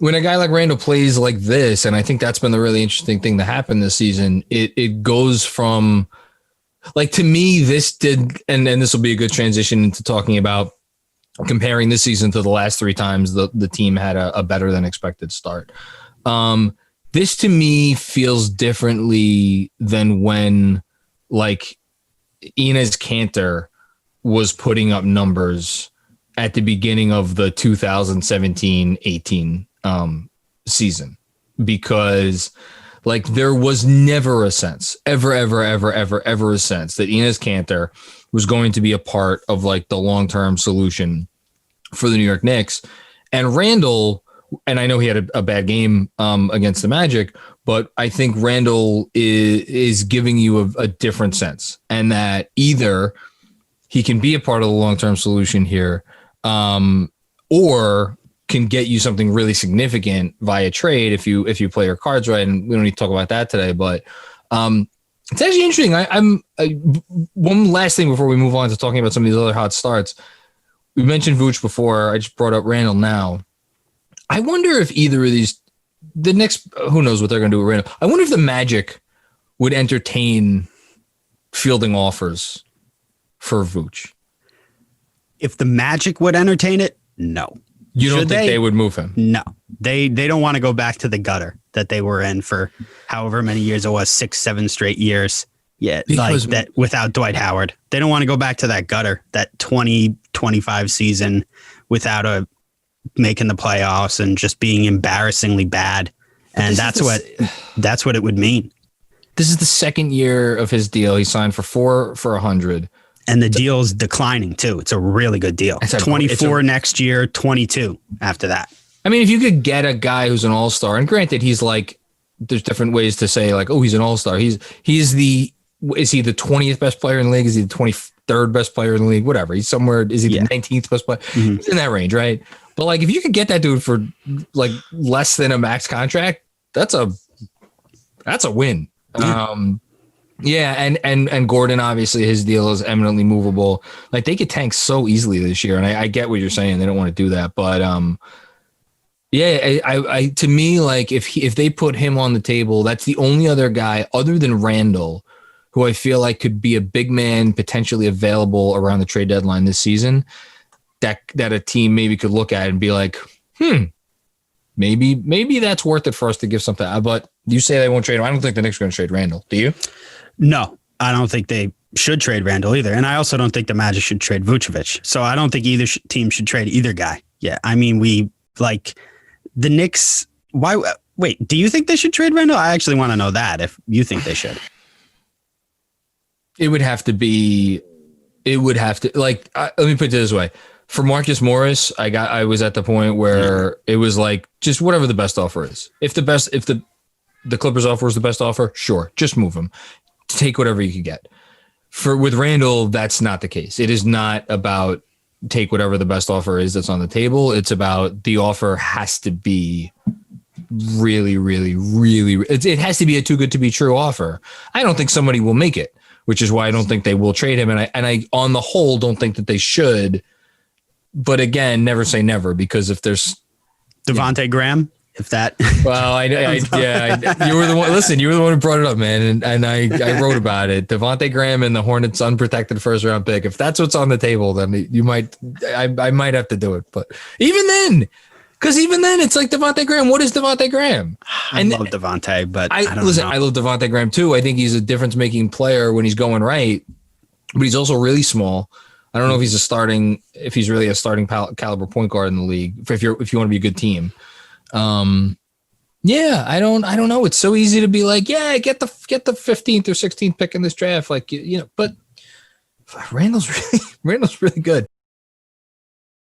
when a guy like Randle plays like this, and I think that's been the really interesting thing to happen this season, it goes from, like, to me, this did, and this will be a good transition into talking about comparing this season to the last three times the team had a better than expected start. This to me feels differently than when, like, Enes Kanter was putting up numbers at the beginning of the 2017-18 season, because, like, there was never a sense, ever a sense that Enes Kanter was going to be a part of, like, the long-term solution for the New York Knicks. And Randle, and I know he had a bad game against the Magic, but I think Randle is giving you a different sense, and that either he can be a part of the long-term solution here, or can get you something really significant via trade if you play your cards right. And we don't need to talk about that today, but it's actually interesting. One last thing before we move on to talking about some of these other hot starts. We mentioned Vooch before. I just brought up Randle now. I wonder if either of these, the Knicks, who knows what they're going to do with Randle. I wonder if the Magic would entertain fielding offers for Vooch. If the Magic would entertain it, no. You don't think they would move him? No. They don't want to go back to the gutter that they were in for however many years it was, 6-7 straight years. Yeah, because, like that without Dwight Howard. They don't want to go back to that gutter, that 20-25 season without making the playoffs and just being embarrassingly bad. And that's what it would mean. This is the second year of his deal. He signed for $4 for $100. And the deal's declining too. It's a really good deal. 24 next year, 22 after that. I mean, if you could get a guy who's an all-star, and granted, he's like, there's different ways to say, like, oh, he's an all-star. Is he the 20th best player in the league? Is he the 23rd best player in the league? Whatever. He's somewhere. Is he the 19th best player? Mm-hmm. He's in that range, right? But, like, if you could get that dude for, like, less than a max contract, that's a win. Yeah. And Gordon, obviously his deal is eminently movable. Like, they could tank so easily this year. And I get what you're saying. They don't want to do that. But I to me, like, if they put him on the table, that's the only other guy other than Randle who I feel like could be a big man potentially available around the trade deadline this season that a team maybe could look at and be like, maybe that's worth it for us to give something. But you say they won't trade him. I don't think the Knicks are going to trade Randle. Do you? No, I don't think they should trade Randle either. And I also don't think the Magic should trade Vucevic. So I don't think either team should trade either guy. Yeah. I mean, the Knicks. Wait, do you think they should trade Randle? I actually want to know that if you think they should. It would have to, like, let me put it this way. For Marcus Morris, I was at the point where it was like, just whatever the best offer is. If the Clippers offer is the best offer, sure, just move him. Take whatever you can get. With Randle, that's not the case. It is not about take whatever the best offer is that's on the table. It's about the offer has to be really, really, really. It has to be a too good to be true offer. I don't think somebody will make it, which is why I don't think they will trade him. And I on the whole don't think that they should. But again, never say never, because if there's Devontae Graham. If that, well, you were the one. Listen, you were the one who brought it up, man, and I wrote about it. Devontae Graham and the Hornets' unprotected first round pick. If that's what's on the table, then I might have to do it. But even then, it's like Devontae Graham. What is Devontae Graham? I love Devontae, but I don't know. I love Devontae Graham too. I think he's a difference making player when he's going right, but he's also really small. I don't know if he's really a starting caliber point guard in the league. If you want to be a good team. I don't know. It's so easy to be like, yeah, get the 15th or 16th pick in this draft. Like, but Randle's really good.